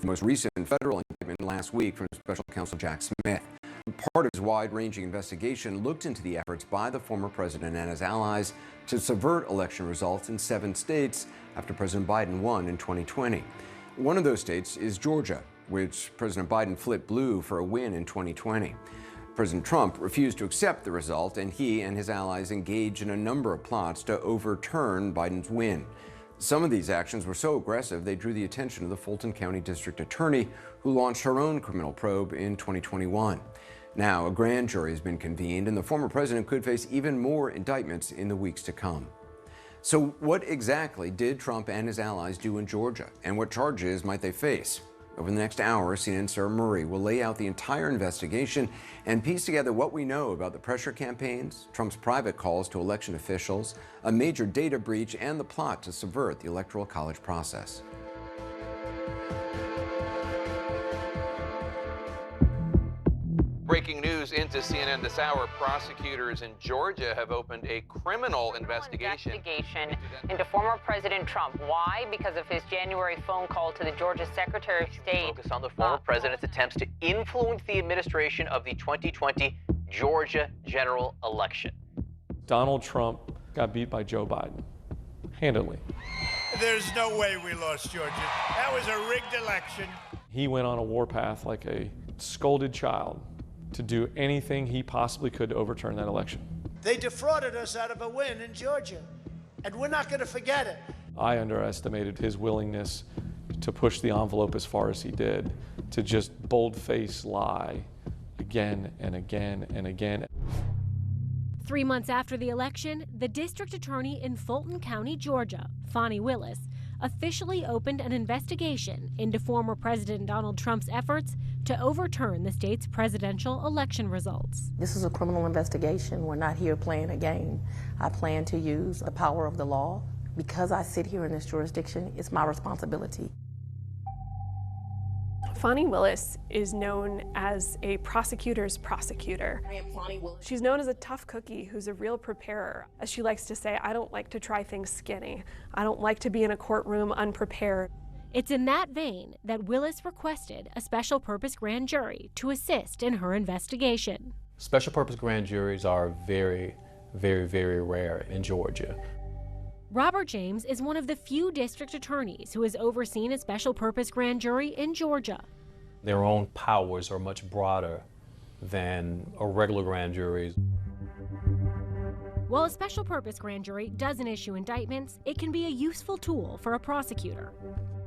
The most recent federal indictment last week from special counsel Jack Smith. Part of his wide-ranging investigation looked into the efforts by the former president and his allies to subvert election results in 7 states after President Biden won in 2020. One of those states is Georgia, which President Biden flipped blue for a win in 2020. President Trump refused to accept the result, and he and his allies engaged in a number of plots to overturn Biden's win. Some of these actions were so aggressive they drew the attention of the Fulton County District Attorney, who launched her own criminal probe in 2021. Now, a grand jury has been convened, and the former president could face even more indictments in the weeks to come. So what exactly did Trump and his allies do in Georgia, and what charges might they face? Over the next hour, CNN's Sarah Murray will lay out the entire investigation and piece together what we know about the pressure campaigns, Trump's private calls to election officials, a major data breach, and the plot to subvert the Electoral College process. Breaking news into CNN this hour. Prosecutors in Georgia have opened a criminal investigation into former President Trump. Why? Because of his January phone call to the Georgia Secretary of State. Focus on the former president's attempts to influence the administration of the 2020 Georgia general election. Donald Trump got beat by Joe Biden, handily. There's no way we lost Georgia. That was a rigged election. He went on a warpath like a scolded child to do anything he possibly could to overturn that election. They defrauded us out of a win in Georgia, and we're not going to forget it. I underestimated his willingness to push the envelope as far as he did, to just bold-faced lie again and again and again. 3 months after the election, the district attorney in Fulton County, Georgia, Fani Willis, officially opened an investigation into former President Donald Trump's efforts to overturn the state's presidential election results. This is a criminal investigation. We're not here playing a game. I plan to use the power of the law. Because I sit here in this jurisdiction, it's my responsibility. Fani Willis is known as a prosecutor's prosecutor. I am Fani Willis. She's known as a tough cookie who's a real preparer. As she likes to say, I don't like to try things skinny. I don't like to be in a courtroom unprepared. It's in that vein that Willis requested a special purpose grand jury to assist in her investigation. Special purpose grand juries are very, very, very rare in Georgia. Robert James is one of the few district attorneys who has overseen a special purpose grand jury in Georgia. Their own powers are much broader than a regular grand jury. While a special purpose grand jury doesn't issue indictments, it can be a useful tool for a prosecutor.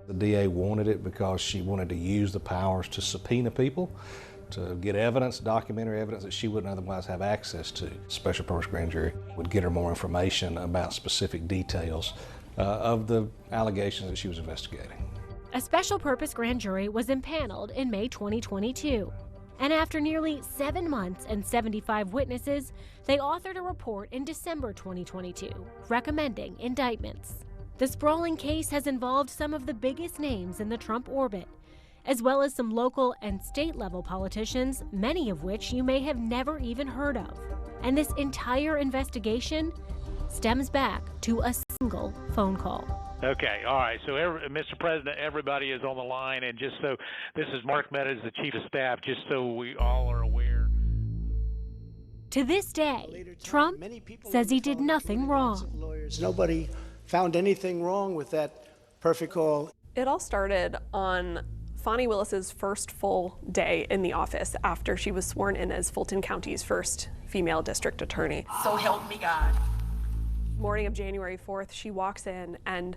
The DA wanted it because she wanted to use the powers to subpoena people, to get evidence, documentary evidence that she wouldn't otherwise have access to. Special purpose grand jury would get her more information about specific details of the allegations that she was investigating. A special purpose grand jury was impaneled in May 2022. And after nearly 7 months and 75 witnesses, they authored a report in December 2022 recommending indictments. The sprawling case has involved some of the biggest names in the Trump orbit, as well as some local and state-level politicians, many of which you may have never even heard of. And this entire investigation stems back to a single phone call. Okay, all right. So, Mr. President, everybody is on the line, and just so, this is Mark Meadows, the Chief of Staff, just so we all are aware. To this day, Trump says he did nothing wrong. Nobody found anything wrong with that perfect call. It all started on Fani Willis's first full day in the office after she was sworn in as Fulton County's first female district attorney. So help me God. Morning of January 4th, she walks in and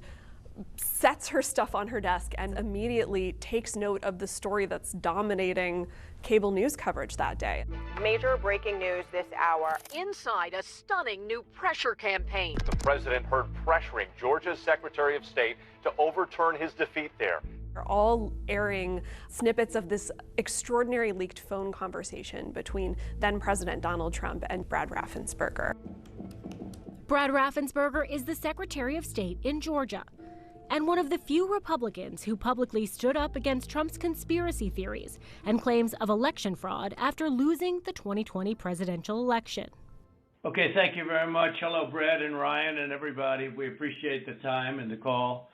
sets her stuff on her desk and immediately takes note of the story that's dominating cable news coverage that day. Major breaking news this hour. Inside a stunning new pressure campaign. The president heard pressuring Georgia's Secretary of State to overturn his defeat there. They're all airing snippets of this extraordinary leaked phone conversation between then President Donald Trump and Brad Raffensperger. Brad Raffensperger is the Secretary of State in Georgia, and one of the few Republicans who publicly stood up against Trump's conspiracy theories and claims of election fraud after losing the 2020 presidential election. Okay, thank you very much. Hello, Brad and Ryan and everybody. We appreciate the time and the call.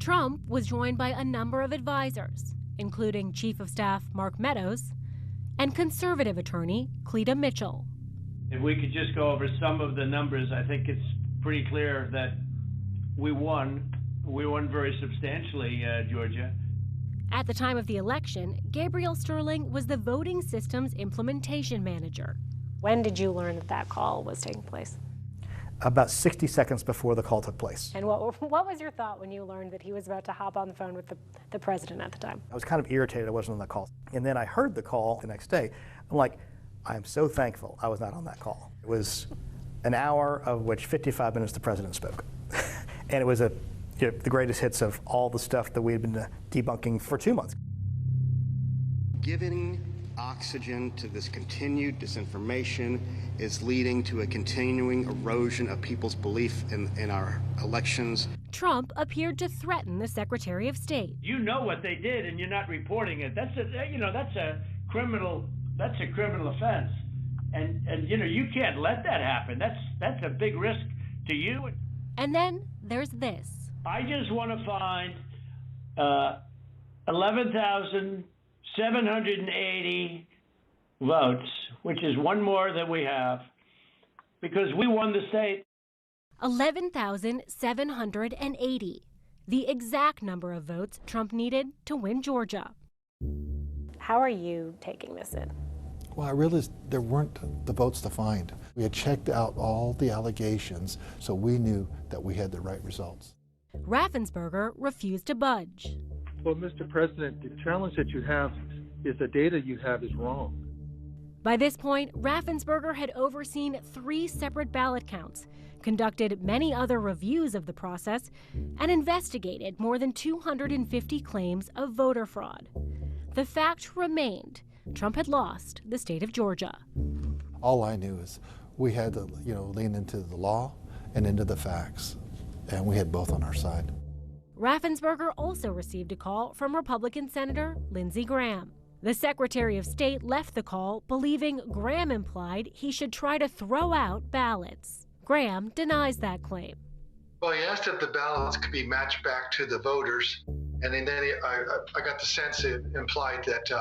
Trump was joined by a number of advisors, including Chief of Staff Mark Meadows and conservative attorney Cleta Mitchell. If we could just go over some of the numbers, I think it's pretty clear that we won. We won very substantially, Georgia. At the time of the election, Gabriel Sterling was the voting systems implementation manager. When did you learn that that call was taking place? About 60 seconds before the call took place. And what was your thought when you learned that he was about to hop on the phone with the president at the time? I was kind of irritated I wasn't on the call. And then I heard the call the next day. I'm like, I am so thankful I was not on that call. It was an hour of which 55 minutes the president spoke. And it was the greatest hits of all the stuff that we had been debunking for 2 months. Giving oxygen to this continued disinformation is leading to a continuing erosion of people's belief in our elections. Trump appeared to threaten the Secretary of State. You know what they did, and you're not reporting it. That's a criminal offense, and you can't let that happen. That's a big risk to you. And then there's this. I just want to find 11,780 votes, which is one more than we have, because we won the state. 11,780, the exact number of votes Trump needed to win Georgia. How are you taking this in? Well, I realized there weren't the votes to find. We had checked out all the allegations, so we knew that we had the right results. Raffensperger refused to budge. Well, Mr. President, the challenge that you have is the data you have is wrong. By this point, Raffensperger had overseen 3 separate ballot counts, conducted many other reviews of the process, and investigated more than 250 claims of voter fraud. The fact remained, Trump had lost the state of Georgia. All I knew is we had to, lean into the law and into the facts, and we had both on our side. Raffensperger also received a call from Republican Senator Lindsey Graham. The Secretary of State left the call believing Graham implied he should try to throw out ballots. Graham denies that claim. Well, he asked if the ballots could be matched back to the voters, and then I got the sense it implied that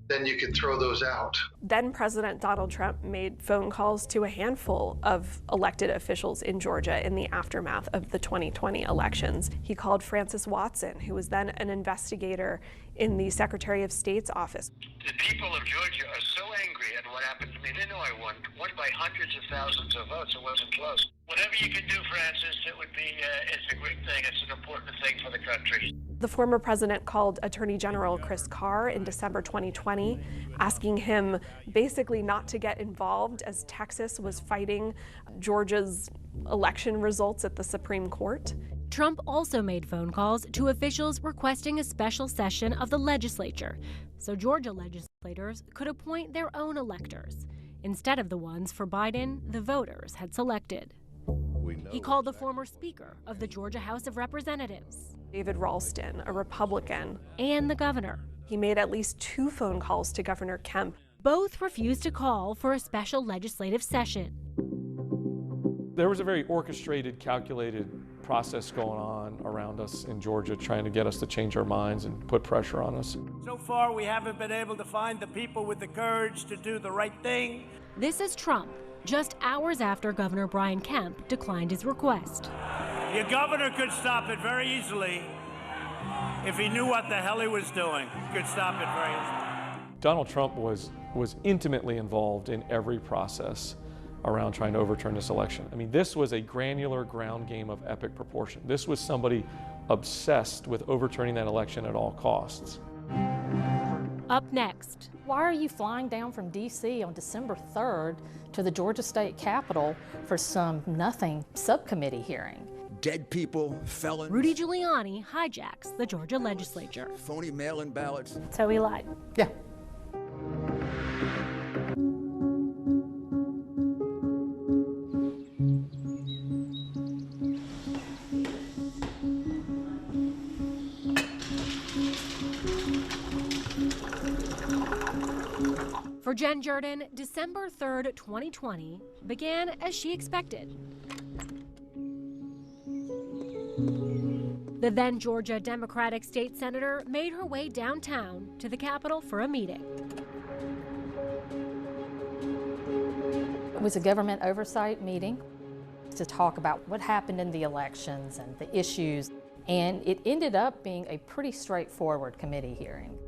then you could throw those out. Then President Donald Trump made phone calls to a handful of elected officials in Georgia in the aftermath of the 2020 elections. He called Francis Watson, who was then an investigator in the Secretary of State's office. The people of Georgia are so angry at what happened to me. They know I won by hundreds of thousands of votes. It wasn't close. Whatever you can do, Francis, it would be, it's a great thing. It's an important thing for the country. The former president called Attorney General Chris Carr in December 2020, asking him basically not to get involved as Texas was fighting Georgia's election results at the Supreme Court. Trump also made phone calls to officials requesting a special session of the legislature so Georgia legislators could appoint their own electors instead of the ones for Biden the voters had selected. He called the former Speaker of the Georgia House of Representatives, David Ralston, a Republican, and the governor. He made at least 2 phone calls to Governor Kemp. Both refused to call for a special legislative session. There was a very orchestrated, calculated process going on around us in Georgia, trying to get us to change our minds and put pressure on us. So far, we haven't been able to find the people with the courage to do the right thing. This is Trump, just hours after Governor Brian Kemp declined his request. Your governor could stop it very easily if he knew what the hell he was doing. He could stop it very easily. Donald Trump was intimately involved in every process around trying to overturn this election. I mean, this was a granular ground game of epic proportion. This was somebody obsessed with overturning that election at all costs. Up next. Why are you flying down from D.C. on December 3rd to the Georgia State Capitol for some nothing subcommittee hearing? Dead people, felons. Rudy Giuliani hijacks the Georgia legislature. Phony mail-in ballots. So he lied. Yeah. For Jen Jordan, December 3rd, 2020 began as she expected. The then Georgia Democratic state senator made her way downtown to the Capitol for a meeting. It was a government oversight meeting to talk about what happened in the elections and the issues, and it ended up being a pretty straightforward committee hearing.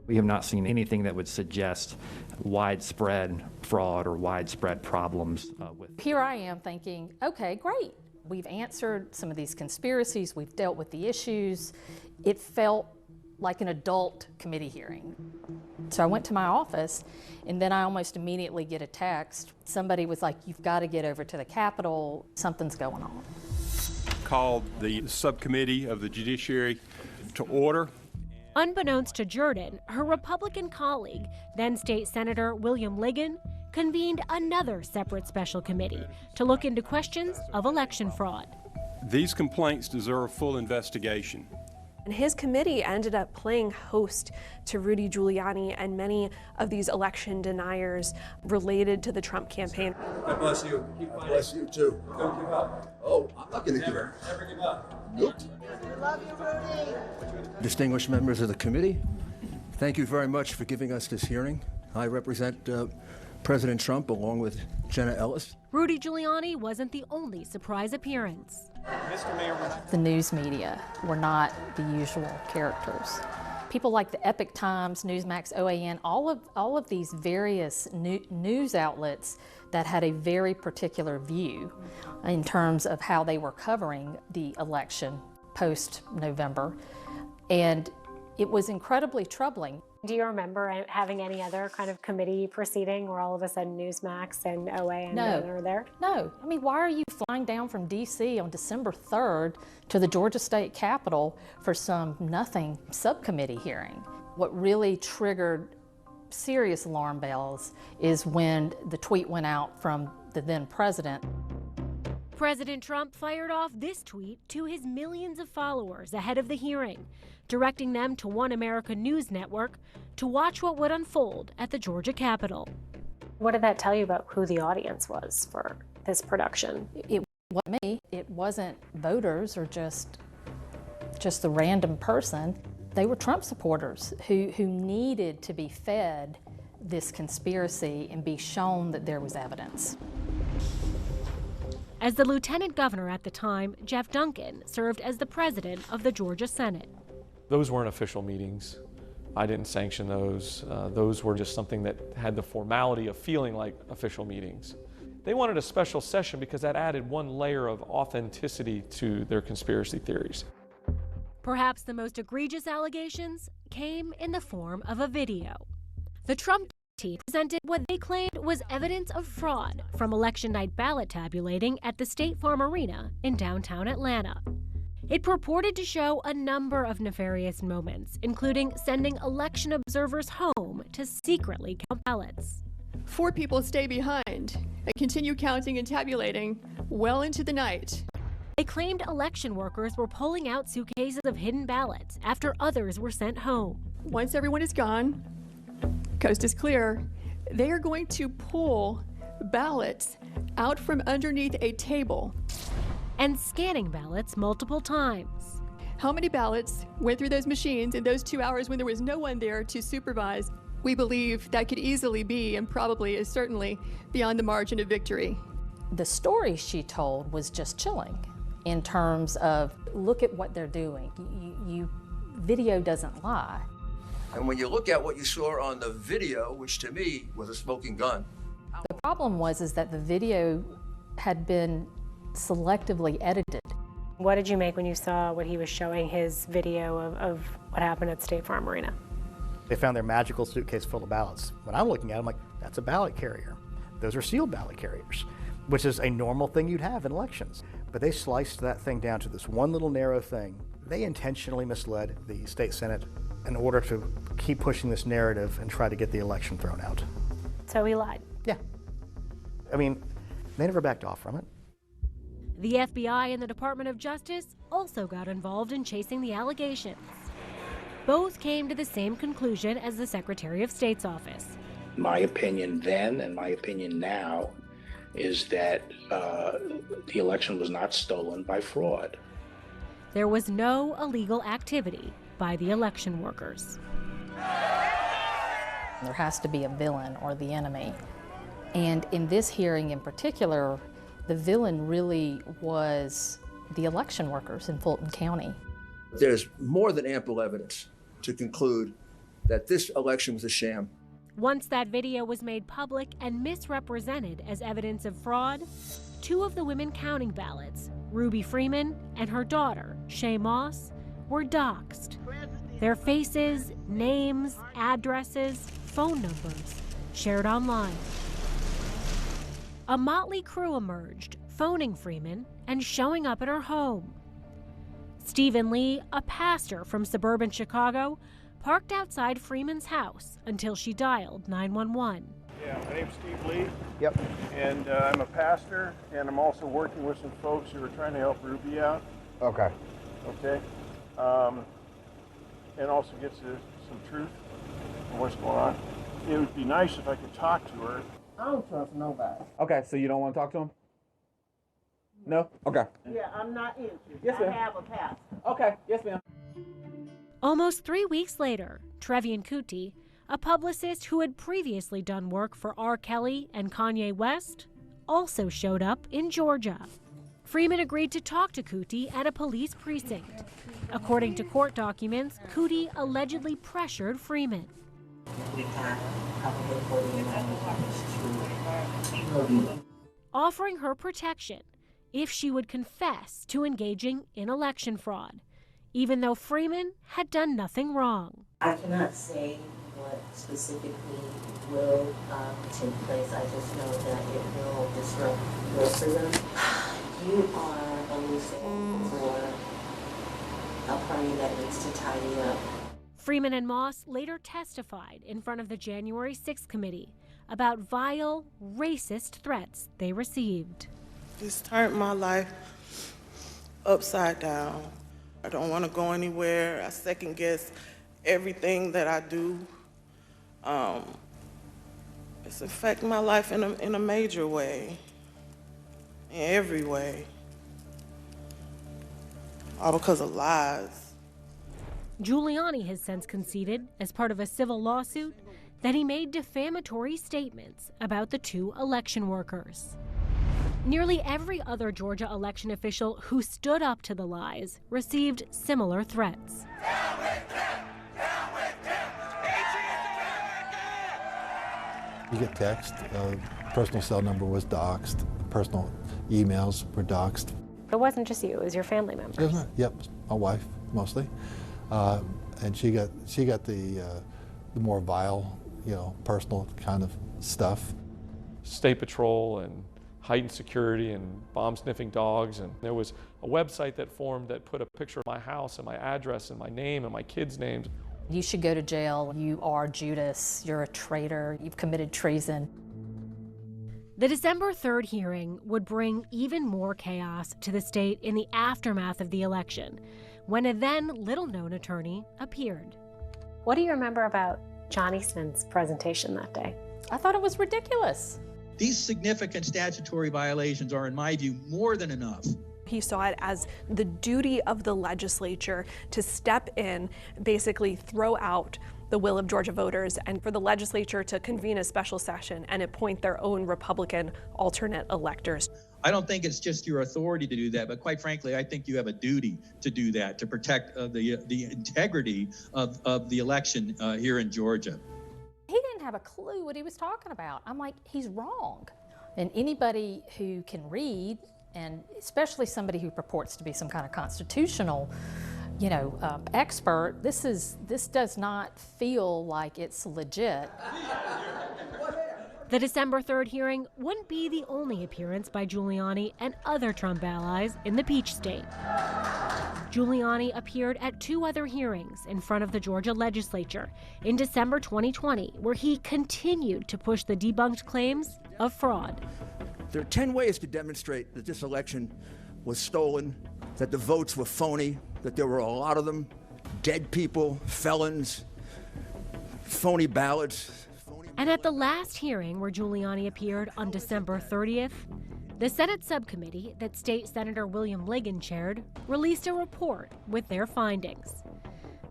We have not seen anything that would suggest widespread fraud or widespread problems with. Here I am thinking, okay, great. We've answered some of these conspiracies, we've dealt with the issues. It felt like an adult committee hearing. So I went to my office, and then I almost immediately get a text. Somebody was like, you've got to get over to the Capitol, something's going on. Called the subcommittee of the Judiciary to order. Unbeknownst to Jordan, her Republican colleague, then State Senator William Ligon, convened another separate special committee to look into questions of election fraud. These complaints deserve full investigation. And his committee ended up playing host to Rudy Giuliani and many of these election deniers related to the Trump campaign. God bless you. God bless you too. Don't give up. Oh, I'm not going to give up. Never give up. Nope. We love you, Rudy. Distinguished members of the committee, thank you very much for giving us this hearing. I represent President Trump along with Jenna Ellis. Rudy Giuliani wasn't the only surprise appearance. The news media were not the usual characters. People like the Epoch Times, Newsmax, OAN, all of these various news outlets that had a very particular view in terms of how they were covering the election post-November. And it was incredibly troubling. Do you remember having any other kind of committee proceeding where all of a sudden Newsmax and OAN are there? No. I mean, why are you flying down from D.C. on December 3rd to the Georgia State Capitol for some nothing subcommittee hearing? What really triggered serious alarm bells is when the tweet went out from the then president. President Trump fired off this tweet to his millions of followers ahead of the hearing, directing them to One America News Network to watch what would unfold at the Georgia Capitol. What did that tell you about who the audience was for this production? It wasn't me. It wasn't voters or just the random person. They were Trump supporters who needed to be fed this conspiracy and be shown that there was evidence. As the lieutenant governor at the time, Jeff Duncan served as the president of the Georgia Senate. Those weren't official meetings. I didn't sanction those. Those were just something that had the formality of feeling like official meetings. They wanted a special session because that added one layer of authenticity to their conspiracy theories. Perhaps the most egregious allegations came in the form of a video. The Trump team presented what they claimed was evidence of fraud from election night ballot tabulating at the State Farm Arena in downtown Atlanta. It purported to show a number of nefarious moments, including sending election observers home to secretly count ballots. 4 people stay behind and continue counting and tabulating well into the night. They claimed election workers were pulling out suitcases of hidden ballots after others were sent home. Once everyone is gone, coast is clear, they are going to pull ballots out from underneath a table. And scanning ballots multiple times. How many ballots went through those machines in those 2 hours when there was no one there to supervise? We believe that could easily be, and probably is certainly, beyond the margin of victory. The story she told was just chilling in terms of, look at what they're doing. Video doesn't lie. And when you look at what you saw on the video, which to me was a smoking gun. The problem is that the video had been selectively edited. What did you make when you saw what he was showing, his video of what happened at State Farm Arena? They found their magical suitcase full of ballots. When I'm looking at it, I'm like, that's a ballot carrier. Those are sealed ballot carriers, which is a normal thing you'd have in elections. But they sliced that thing down to this one little narrow thing. They intentionally misled the state Senate in order to keep pushing this narrative and try to get the election thrown out. So he lied? Yeah. I mean, they never backed off from it. The FBI and the Department of Justice also got involved in chasing the allegations. Both came to the same conclusion as the Secretary of State's office. My opinion then and my opinion now is that the election was not stolen by fraud. there was no illegal activity by the election workers. There has to be a villain or the enemy. And in this hearing in particular, the villain really was the election workers in Fulton County. There's more than ample evidence to conclude that this election was a sham. Once that video was made public and misrepresented as evidence of fraud, two of the women counting ballots, Ruby Freeman and her daughter, Shaye Moss, were doxxed. Their faces, names, addresses, phone numbers shared online. A motley crew emerged, phoning Freeman and showing up at her home. Stephen Lee, a pastor from suburban Chicago, parked outside Freeman's house until she dialed 911. Yeah, my name's Steve Lee. Yep. And I'm a pastor, and I'm also working with some folks who are trying to help Ruby out. Okay. Okay. And also get some truth on what's going on. It would be nice if I could talk to her. I don't trust nobody. Okay, so you don't want to talk to him? No? Okay. Yeah, I'm not interested. Yes, ma'am. I have a pastor. Okay, yes, ma'am. Almost 3 weeks later, Trevian Kuti, a publicist who had previously done work for R. Kelly and Kanye West, also showed up in Georgia. Freeman agreed to talk to Kuti at a police precinct. According to court documents, Kuti allegedly pressured Freeman. Offering her protection if she would confess to engaging in election fraud, even though Freeman had done nothing wrong. I cannot say what specifically will take place. I just know that it will disrupt your freedom. You are elusive for a party that needs to tidy up. Freeman and Moss later testified in front of the January 6th committee about vile, racist threats they received. This turned my life upside down. I don't want to go anywhere. I second guess everything that I do. It's affecting my life in a major way, in every way, all because of lies. Giuliani has since conceded, as part of a civil lawsuit, that he made defamatory statements about the two election workers. Nearly every other Georgia election official who stood up to the lies received similar threats. You get text, personal cell number was doxed, personal emails were doxed. It wasn't just you, it was your family members. Yep, my wife mostly. And she got the more vile, personal kind of stuff. State Patrol and heightened security and bomb-sniffing dogs. And there was a website that formed that put a picture of my house and my address and my name and my kids' names. You should go to jail. You are Judas. You're a traitor. You've committed treason. The December 3rd hearing would bring even more chaos to the state in the aftermath of the election, when a then little-known attorney appeared. What do you remember about John Eastman's presentation that day? I thought it was ridiculous. These significant statutory violations are, in my view, more than enough. He saw it as the duty of the legislature to step in, basically throw out the will of Georgia voters, and for the legislature to convene a special session and appoint their own Republican alternate electors. I don't think it's just your authority to do that, but quite frankly, I think you have a duty to do that, to protect the integrity of the election here in Georgia. He didn't have a clue what he was talking about. I'm like, he's wrong. And anybody who can read, and especially somebody who purports to be some kind of constitutional, expert, this does not feel like it's legit. The December 3rd hearing wouldn't be the only appearance by Giuliani and other Trump allies in the Peach State. Giuliani appeared at 2 other hearings in front of the Georgia legislature in December 2020, where he continued to push the debunked claims of fraud. There are 10 ways to demonstrate that this election was stolen, that the votes were phony, that there were a lot of them, dead people, felons, phony ballots. And at the last hearing where Giuliani appeared on December 30th, The Senate subcommittee that State Senator William Ligon chaired released a report with their findings.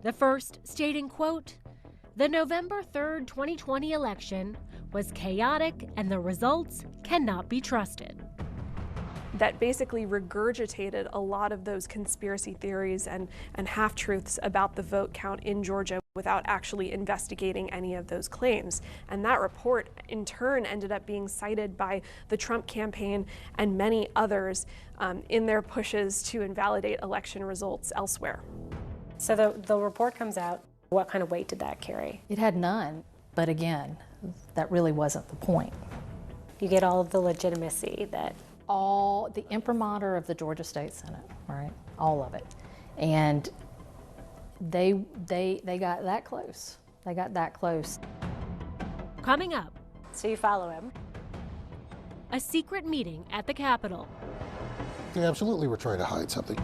The first stating, quote, "The November 3rd, 2020 election was chaotic and the results cannot be trusted." That basically regurgitated a lot of those conspiracy theories and half-truths about the vote count in Georgia without actually investigating any of those claims. And that report, in turn, ended up being cited by the Trump campaign and many others in their pushes to invalidate election results elsewhere. So the report comes out. What kind of weight did that carry? It had none, but again, that really wasn't the point. You get all of the legitimacy that... All the imprimatur of the Georgia State Senate, right? All of it. And they got that close. They got that close. Coming up. So you follow him. A secret meeting at the Capitol. They absolutely were trying to hide something.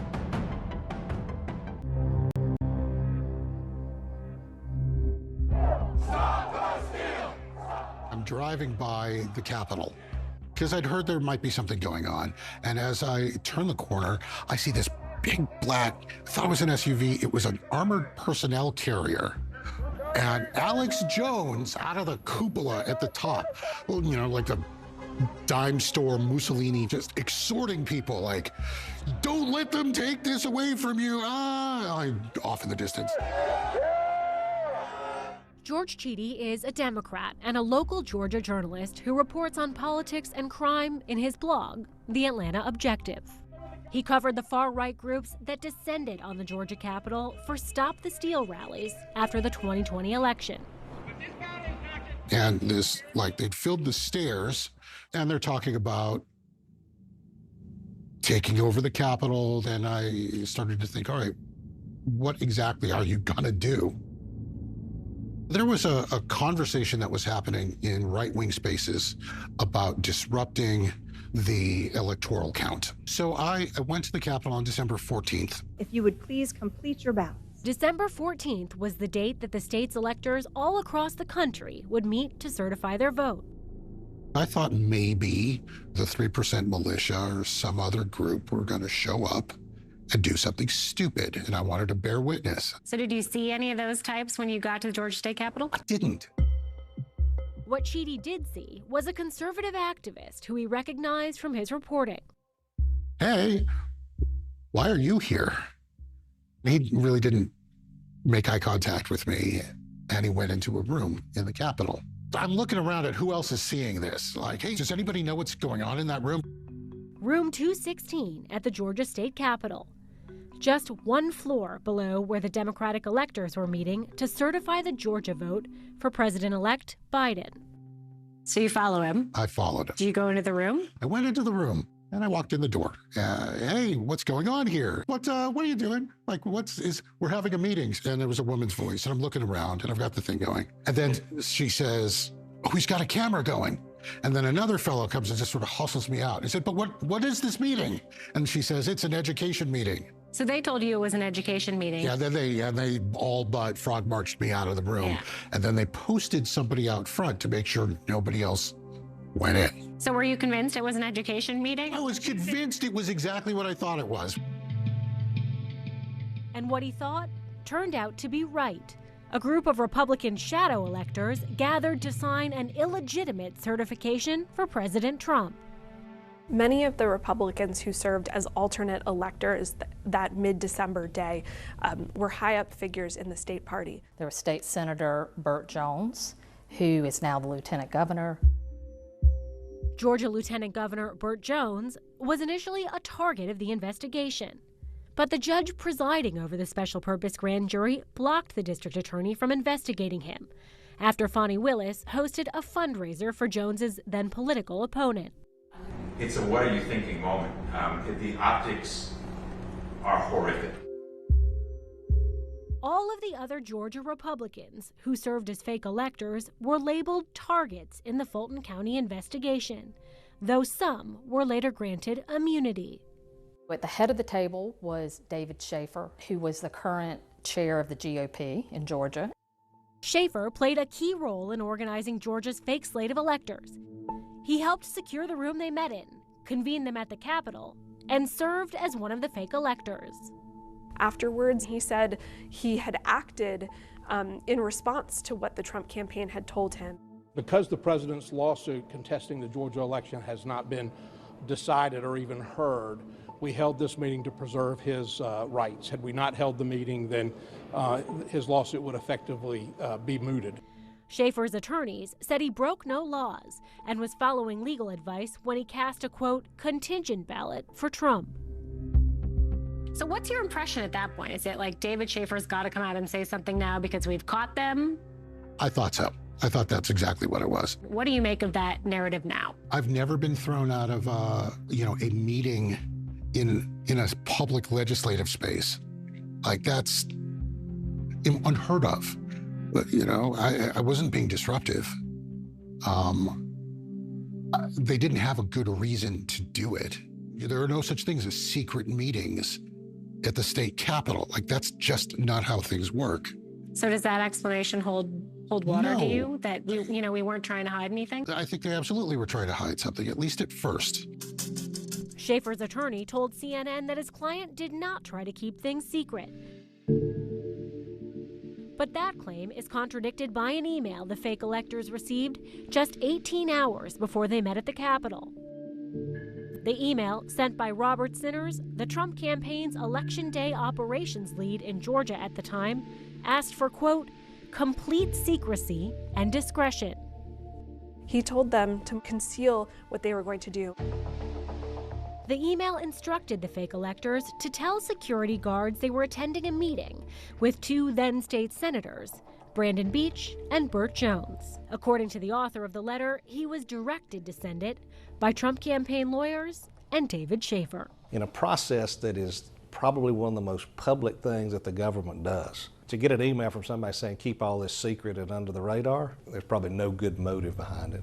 I'm driving by the Capitol because I'd heard there might be something going on. And as I turn the corner, I see this big black, I thought it was an SUV, it was an armored personnel carrier. And Alex Jones out of the cupola at the top, well, you know, like the dime store Mussolini, just exhorting people like, don't let them take this away from you. Off in the distance. George Chidi is a Democrat and a local Georgia journalist who reports on politics and crime in his blog, The Atlanta Objective. He covered the far-right groups that descended on the Georgia Capitol for Stop the Steal rallies after the 2020 election. And this, like, they'd filled the stairs, and they're talking about taking over the Capitol. Then I started to think, all right, what exactly are you gonna do? There was a conversation that was happening in right-wing spaces about disrupting the electoral count. So I went to the Capitol on December 14th. If you would please complete your ballots. December 14th was the date that the state's electors all across the country would meet to certify their vote. I thought maybe the 3% militia or some other group were going to show up and do something stupid, and I wanted to bear witness. So did you see any of those types when you got to the Georgia State Capitol? I didn't. What Chidi did see was a conservative activist who he recognized from his reporting. Hey, why are you here? He really didn't make eye contact with me, and he went into a room in the Capitol. I'm looking around at who else is seeing this. Like, hey, does anybody know what's going on in that room? Room 216 at the Georgia State Capitol. Just one floor below where the Democratic electors were meeting to certify the Georgia vote for President-elect Biden. So you follow him? I followed him. Do you go into the room? I went into the room and I walked in the door. Hey, what's going on here? What are you doing? Like, we're having a meeting. And there was a woman's voice, and I'm looking around and I've got the thing going. And then she says, oh, he's got a camera going. And then another fellow comes and just sort of hustles me out. I said, but what is this meeting? And she says, it's an education meeting. So they told you it was an education meeting? Yeah, then they all but frog marched me out of the room. Yeah. And then they posted somebody out front to make sure nobody else went in. So were you convinced it was an education meeting? I was convinced it was exactly what I thought it was. And what he thought turned out to be right. A group of Republican shadow electors gathered to sign an illegitimate certification for President Trump. Many of the Republicans who served as alternate electors that mid-December day were high-up figures in the state party. There was State Senator Burt Jones, who is now the lieutenant governor. Georgia Lieutenant Governor Burt Jones was initially a target of the investigation. But the judge presiding over the special purpose grand jury blocked the district attorney from investigating him after Fani Willis hosted a fundraiser for Jones's then political opponent. It's a what are you thinking moment. The optics are horrific. All of the other Georgia Republicans who served as fake electors were labeled targets in the Fulton County investigation, though some were later granted immunity. At the head of the table was David Schaefer, who was the current chair of the GOP in Georgia. Schaefer played a key role in organizing Georgia's fake slate of electors. He helped secure the room they met in, convened them at the Capitol, and served as one of the fake electors. Afterwards, he said he had acted in response to what the Trump campaign had told him. Because the president's lawsuit contesting the Georgia election has not been decided or even heard, we held this meeting to preserve his rights. Had we not held the meeting, then his lawsuit would effectively be mooted. Schaefer's attorneys said he broke no laws and was following legal advice when he cast a, quote, contingent ballot for Trump. So what's your impression at that point? Is it like David Schaefer's got to come out and say something now because we've caught them? I thought so. I thought that's exactly what it was. What do you make of that narrative now? I've never been thrown out of, a meeting in a public legislative space. Like, that's unheard of. But, I wasn't being disruptive. They didn't have a good reason to do it. There are no such things as secret meetings at the state capitol. Like, that's just not how things work. So does that explanation hold water No. to you, that we weren't trying to hide anything? I think they absolutely were trying to hide something, at least at first. Schaefer's attorney told CNN that his client did not try to keep things secret. But that claim is contradicted by an email the fake electors received just 18 hours before they met at the Capitol. The email, sent by Robert Sinners, the Trump campaign's Election Day operations lead in Georgia at the time, asked for, quote, complete secrecy and discretion. He told them to conceal what they were going to do. The email instructed the fake electors to tell security guards they were attending a meeting with two then-state senators, Brandon Beach and Burt Jones. According to the author of the letter, he was directed to send it by Trump campaign lawyers and David Schaefer. In a process that is probably one of the most public things that the government does, to get an email from somebody saying keep all this secret and under the radar, there's probably no good motive behind it.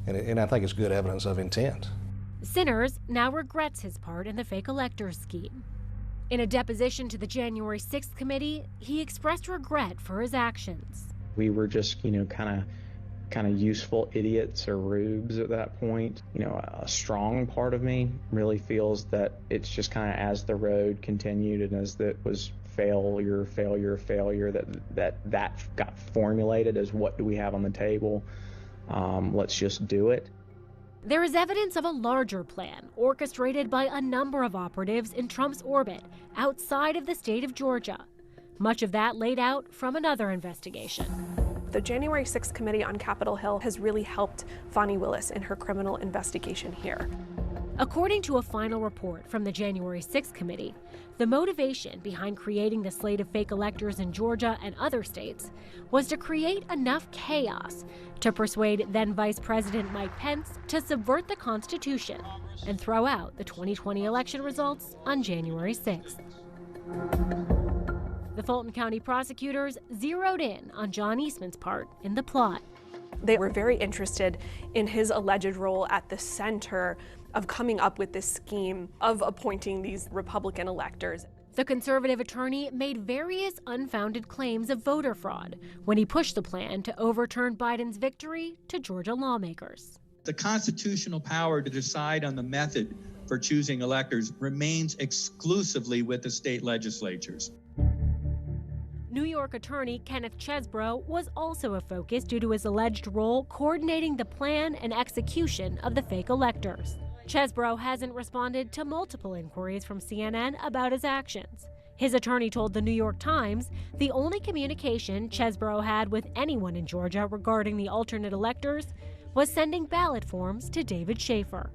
And I think it's good evidence of intent. Sinners now regrets his part in the fake electors scheme. In a deposition to the January 6th committee, he expressed regret for his actions. We were just, kind of useful idiots or rubes at that point. A strong part of me really feels that it's just kind of as the road continued and as that was failure, that got formulated as what do we have on the table? Let's just do it. There is evidence of a larger plan orchestrated by a number of operatives in Trump's orbit outside of the state of Georgia. Much of that laid out from another investigation. The January 6th committee on Capitol Hill has really helped Fani Willis in her criminal investigation here. According to a final report from the January 6th committee, the motivation behind creating the slate of fake electors in Georgia and other states was to create enough chaos to persuade then Vice President Mike Pence to subvert the Constitution and throw out the 2020 election results on January 6th. The Fulton County prosecutors zeroed in on John Eastman's part in the plot. They were very interested in his alleged role at the center of coming up with this scheme of appointing these Republican electors. The conservative attorney made various unfounded claims of voter fraud when he pushed the plan to overturn Biden's victory to Georgia lawmakers. The constitutional power to decide on the method for choosing electors remains exclusively with the state legislatures. New York attorney Kenneth Chesbrough was also a focus due to his alleged role coordinating the plan and execution of the fake electors. Chesbrough hasn't responded to multiple inquiries from CNN about his actions. His attorney told the New York Times the only communication Chesbrough had with anyone in Georgia regarding the alternate electors was sending ballot forms to David Schaefer.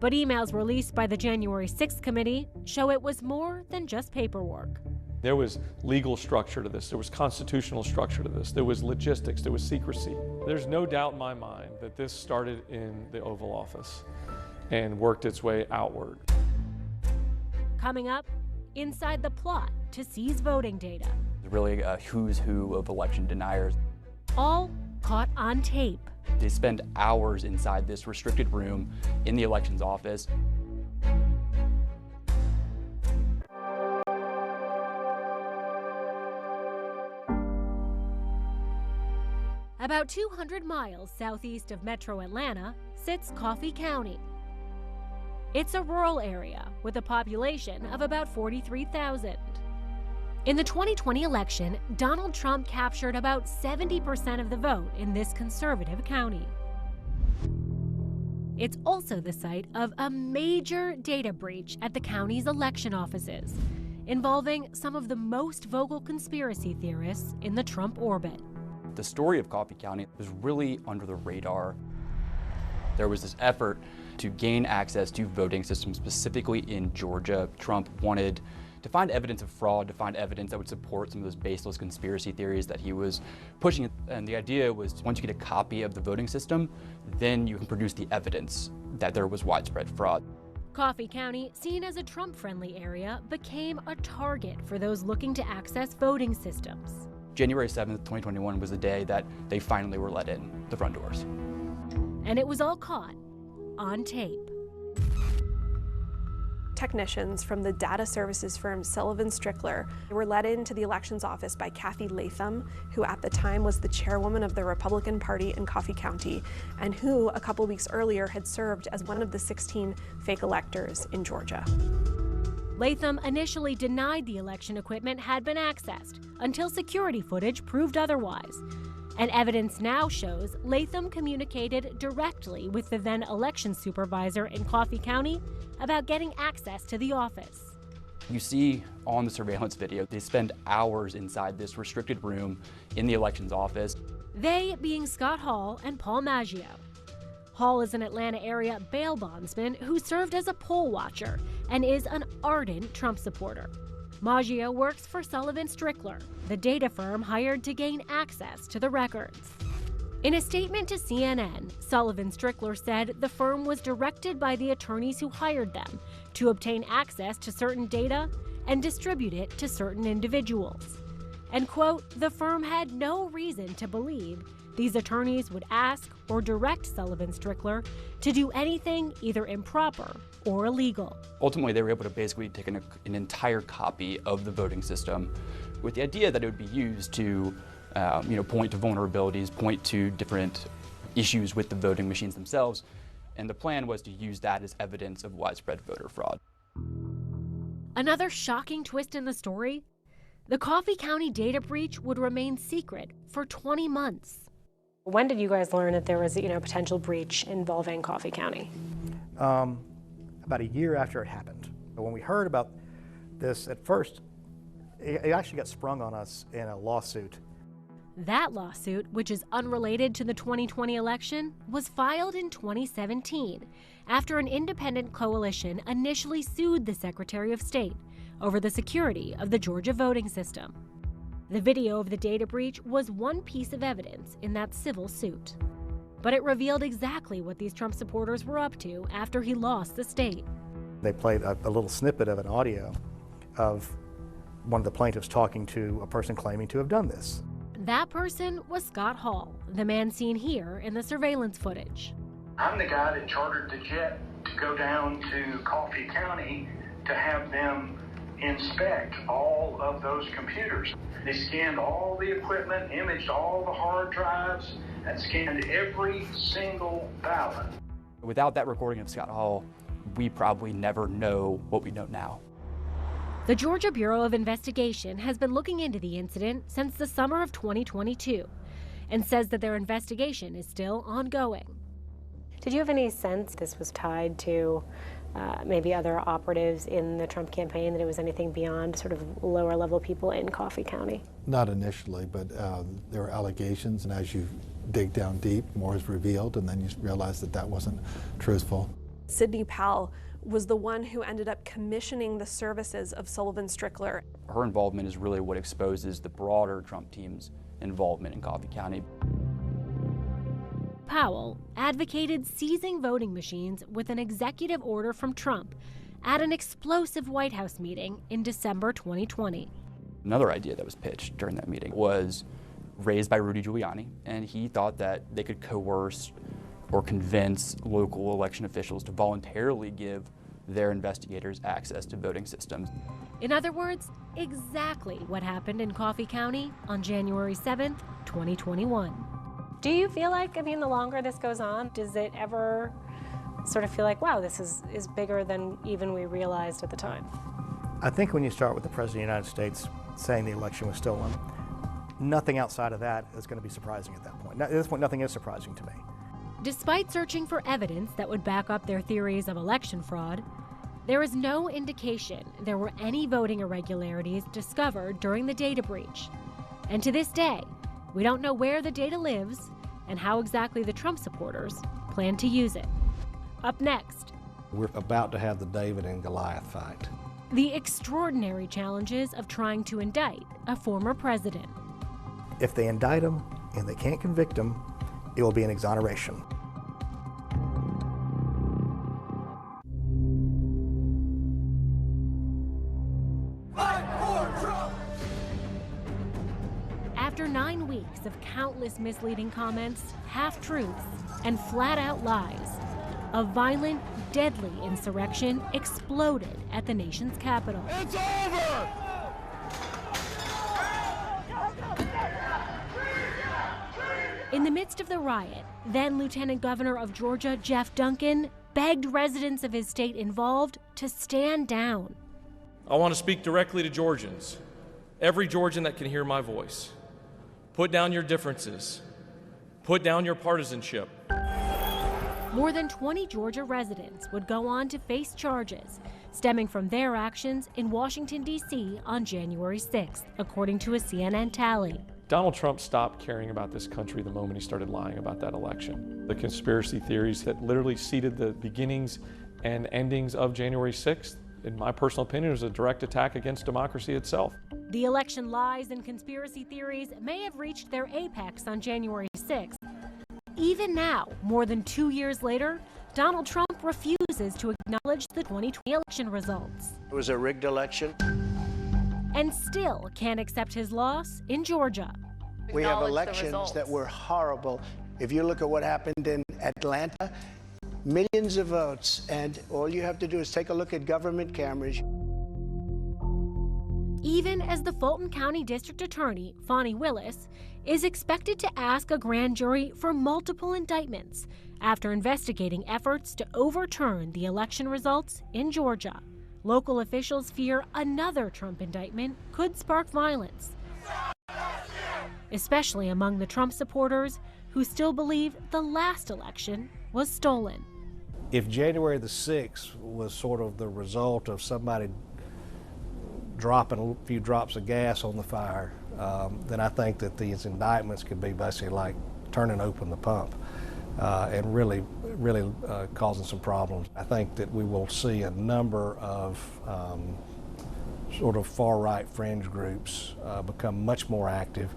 But emails released by the January 6th committee show it was more than just paperwork. There was legal structure to this. There was constitutional structure to this. There was logistics. There was secrecy. There's no doubt in my mind that this started in the Oval Office and worked its way outward. Coming up, inside the plot to seize voting data. Really a who's who of election deniers. All caught on tape. They spend hours inside this restricted room in the elections office. About 200 miles southeast of metro Atlanta sits Coffee County. It's a rural area with a population of about 43,000. In the 2020 election, Donald Trump captured about 70% of the vote in this conservative county. It's also the site of a major data breach at the county's election offices, involving some of the most vocal conspiracy theorists in the Trump orbit. The story of Coffee County was really under the radar. There was this effort to gain access to voting systems, specifically in Georgia. Trump wanted to find evidence of fraud, to find evidence that would support some of those baseless conspiracy theories that he was pushing. And the idea was, once you get a copy of the voting system, then you can produce the evidence that there was widespread fraud. Coffee County, seen as a Trump-friendly area, became a target for those looking to access voting systems. January 7th, 2021 was the day that they finally were let in the front doors. And it was all caught on tape. Technicians from the data services firm Sullivan Strickler were let into the elections office by Kathy Latham, who at the time was the chairwoman of the Republican Party in Coffee County, and who a couple weeks earlier had served as one of the 16 fake electors in Georgia. Latham initially denied the election equipment had been accessed until security footage proved otherwise. And evidence now shows Latham communicated directly with the then election supervisor in Coffee County about getting access to the office. You see on the surveillance video, they spend hours inside this restricted room in the elections office. They being Scott Hall and Paul Maggio. Hall is an Atlanta area bail bondsman who served as a poll watcher and is an ardent Trump supporter. Maggio works for Sullivan Strickler, the data firm hired to gain access to the records. In a statement to CNN, Sullivan Strickler said the firm was directed by the attorneys who hired them to obtain access to certain data and distribute it to certain individuals. And, quote, the firm had no reason to believe these attorneys would ask or direct Sullivan Strickler to do anything either improper or illegal. Ultimately, they were able to basically take an entire copy of the voting system with the idea that it would be used to point to vulnerabilities, point to different issues with the voting machines themselves. And the plan was to use that as evidence of widespread voter fraud. Another shocking twist in the story, the Coffee County data breach would remain secret for 20 months. When did you guys learn that there was, potential breach involving Coffee County? About a year after it happened. But when we heard about this, at first, it actually got sprung on us in a lawsuit. That lawsuit, which is unrelated to the 2020 election, was filed in 2017 after an independent coalition initially sued the Secretary of State over the security of the Georgia voting system. The video of the data breach was one piece of evidence in that civil suit. But it revealed exactly what these Trump supporters were up to after he lost the state. They played a little snippet of an audio of one of the plaintiffs talking to a person claiming to have done this. That person was Scott Hall, the man seen here in the surveillance footage. I'm the guy that chartered the jet to go down to Coffee County to have them inspect all of those computers. They scanned all the equipment, imaged all the hard drives, and scanned every single ballot. Without that recording of Scott Hall, we probably never know what we know now. The Georgia Bureau of Investigation has been looking into the incident since the summer of 2022 and says that their investigation is still ongoing. Did you have any sense this was tied to maybe other operatives in the Trump campaign, that it was anything beyond sort of lower level people in Coffee County? Not initially, but there were allegations, and as you dig down deep, more is revealed, and then you realize that that wasn't truthful. Sidney Powell was the one who ended up commissioning the services of Sullivan Strickler. Her involvement is really what exposes the broader Trump team's involvement in Coffee County. Powell advocated seizing voting machines with an executive order from Trump at an explosive White House meeting in December 2020. Another idea that was pitched during that meeting was raised by Rudy Giuliani, and he thought that they could coerce or convince local election officials to voluntarily give their investigators access to voting systems. In other words, exactly what happened in Coffee County on January 7th, 2021. Do you feel like, the longer this goes on, does it ever sort of feel like, wow, this is bigger than even we realized at the time? I think when you start with the President of the United States saying the election was stolen, nothing outside of that is going to be surprising at that point. At this point, nothing is surprising to me. Despite searching for evidence that would back up their theories of election fraud, there is no indication there were any voting irregularities discovered during the data breach. And to this day, we don't know where the data lives and how exactly the Trump supporters plan to use it. Up next, We're about to have the David and Goliath fight. the extraordinary challenges of trying to indict a former president. If they indict him and they can't convict him, it will be an exoneration. After 9 weeks of countless misleading comments, half-truths, and flat-out lies, a violent, deadly insurrection exploded at the nation's capital. It's over! In the midst of the riot, then Lieutenant Governor of Georgia, Jeff Duncan, begged residents of his state involved to stand down. I want to speak directly to Georgians, every Georgian that can hear my voice. Put down your differences. Put down your partisanship. More than 20 Georgia residents would go on to face charges stemming from their actions in Washington, D.C. on January 6th, according to a CNN tally. Donald Trump stopped caring about this country the moment he started lying about that election. The conspiracy theories that literally seeded the beginnings and endings of January 6th, in my personal opinion, was a direct attack against democracy itself. The election lies and conspiracy theories may have reached their apex on January 6th. Even now, more than 2 years later, Donald Trump refuses to acknowledge the 2020 election results. It was a rigged election. And still can't accept his loss in Georgia. We have elections that were horrible. If you look at what happened in Atlanta, millions of votes, and all you have to do is take a look at government cameras. Even as the Fulton County District Attorney, Fani Willis, is expected to ask a grand jury for multiple indictments after investigating efforts to overturn the election results in Georgia. Local officials fear another Trump indictment could spark violence, especially among the Trump supporters who still believe the last election was stolen. If January the 6th was sort of the result of somebody dropping a few drops of gas on the fire, then I think that these indictments could be basically like turning open the pump and really causing some problems. I think that we will see a number of sort of far-right fringe groups become much more active.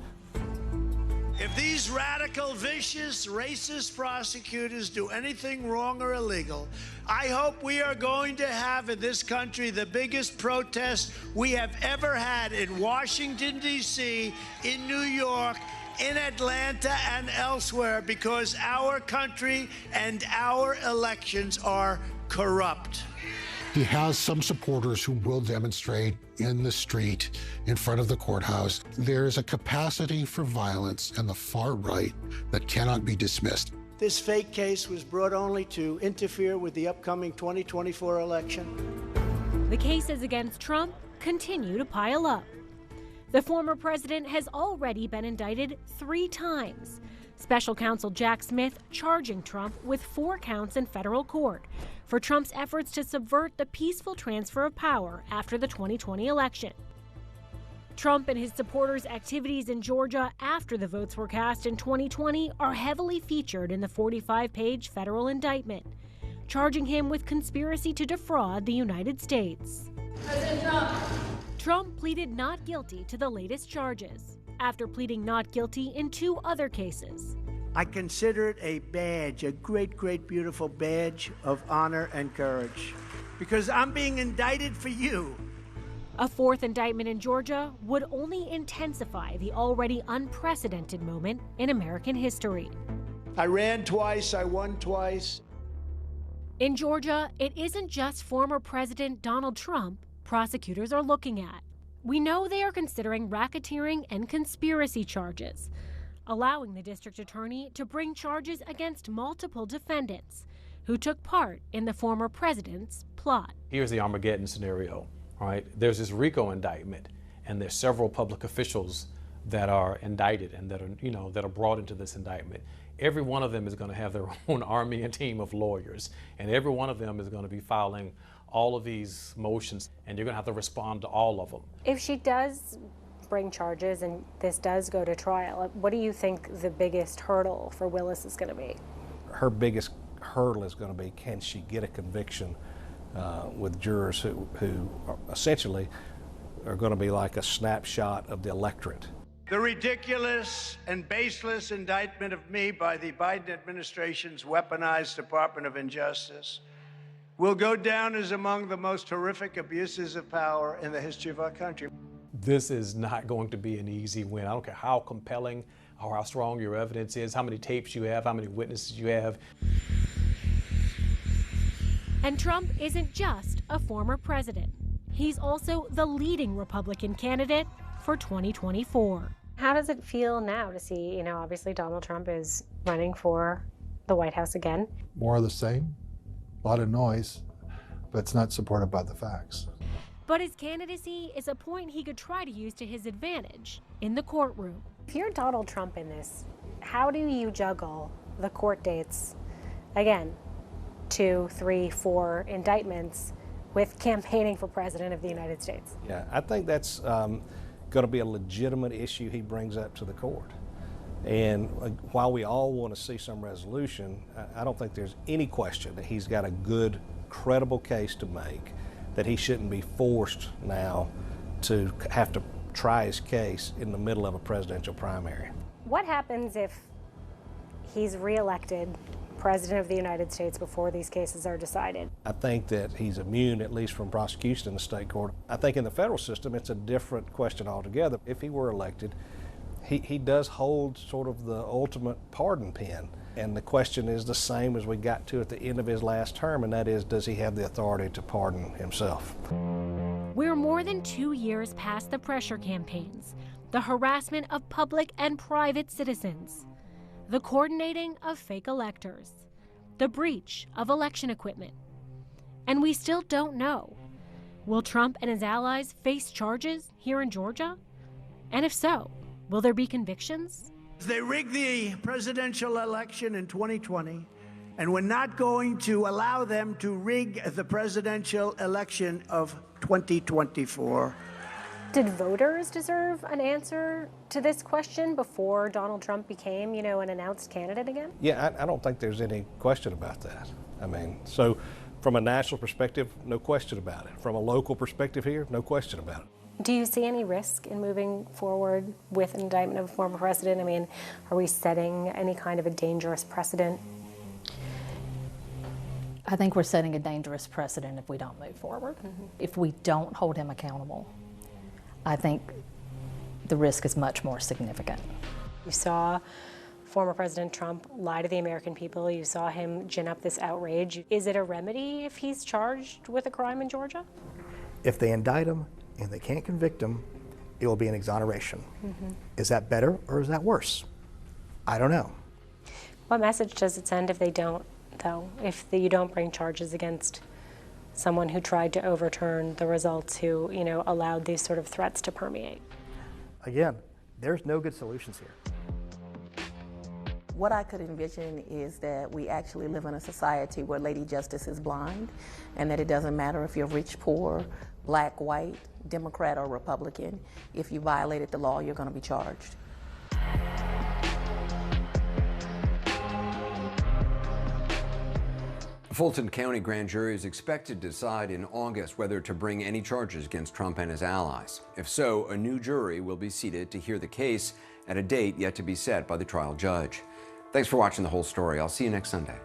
If these radical, vicious, racist prosecutors do anything wrong or illegal, I hope we are going to have in this country the biggest protest we have ever had in Washington, D.C., in New York, in Atlanta, and elsewhere, because our country and our elections are corrupt. He has some supporters who will demonstrate in the street in front of the courthouse. There is a capacity for violence in the far right that cannot be dismissed. This fake case was brought only to interfere with the upcoming 2024 election. The cases against Trump continue to pile up. The former president has already been indicted 3 times. Special counsel Jack Smith charging Trump with 4 counts in federal court for Trump's efforts to subvert the peaceful transfer of power after the 2020 election. Trump and his supporters' activities in Georgia after the votes were cast in 2020 are heavily featured in the 45-page federal indictment, charging him with conspiracy to defraud the United States. President Trump. Trump pleaded not guilty to the latest charges, after pleading not guilty in 2 other cases. I consider it a badge, a great, great, beautiful badge of honor and courage, because I'm being indicted for you. A 4th indictment in Georgia would only intensify the already unprecedented moment in American history. I ran twice, I won twice. In Georgia, it isn't just former President Donald Trump prosecutors are looking at. We know they are considering racketeering and conspiracy charges, allowing the district attorney to bring charges against multiple defendants, who took part in the former president's plot. Here's the Armageddon scenario, right? There's this RICO indictment, and there's several public officials that are indicted and that are, that are brought into this indictment. Every one of them is going to have their own army and team of lawyers, and every one of them is going to be filing all of these motions, and you're going to have to respond to all of them. If she does bring charges and this does go to trial, what do you think the biggest hurdle for Willis is going to be? Her biggest hurdle is going to be, can she get a conviction with jurors who are essentially are going to be like a snapshot of the electorate. The ridiculous and baseless indictment of me by the Biden administration's weaponized Department of Injustice will go down as among the most horrific abuses of power in the history of our country. This is not going to be an easy win. I don't care how compelling or how strong your evidence is, how many tapes you have, how many witnesses you have. And Trump isn't just a former president. He's also the leading Republican candidate for 2024. How does it feel now to see, obviously Donald Trump is running for the White House again? More of the same, a lot of noise, but it's not supported by the facts. But his candidacy is a point he could try to use to his advantage in the courtroom. If you're Donald Trump in this, how do you juggle the court dates, again, 2, 3, 4 indictments with campaigning for president of the United States? Yeah, I think that's going to be a legitimate issue he brings up to the court. And while we all want to see some resolution, I don't think there's any question that he's got a good, credible case to make, that he shouldn't be forced now to have to try his case in the middle of a presidential primary. What happens if he's reelected President of the United States before these cases are decided? I think that he's immune, at least from prosecution in the state court. I think in the federal system, it's a different question altogether. If he were elected, he does hold sort of the ultimate pardon pen. And the question is the same as we got to at the end of his last term, and that is, does he have the authority to pardon himself? We're more than 2 years past the pressure campaigns, the harassment of public and private citizens, the coordinating of fake electors, the breach of election equipment. And we still don't know. Will Trump and his allies face charges here in Georgia? And if so, will there be convictions? They rigged the presidential election in 2020, and we're not going to allow them to rig the presidential election of 2024. Did voters deserve an answer to this question before Donald Trump became, an announced candidate again? Yeah, I don't think there's any question about that. I mean, so from a national perspective, no question about it. From a local perspective here, no question about it. Do you see any risk in moving forward with an indictment of a former president? I mean, are we setting any kind of a dangerous precedent? I think we're setting a dangerous precedent if we don't move forward. Mm-hmm. If we don't hold him accountable, I think the risk is much more significant. You saw former President Trump lie to the American people. You saw him gin up this outrage. Is it a remedy if he's charged with a crime in Georgia? If they indict him and they can't convict him, it will be an exoneration. Mm-hmm. Is that better or is that worse? I don't know. What message does it send if they don't, though? If you don't bring charges against someone who tried to overturn the results, who, allowed these sort of threats to permeate? Again, there's no good solutions here. What I could envision is that we actually live in a society where Lady Justice is blind, and that it doesn't matter if you're rich, poor, black, white, Democrat, or Republican. If you violated the law, you're going to be charged. A Fulton County grand jury is expected to decide in August whether to bring any charges against Trump and his allies. If so, a new jury will be seated to hear the case at a date yet to be set by the trial judge. Thanks for watching The Whole Story. I'll see you next Sunday.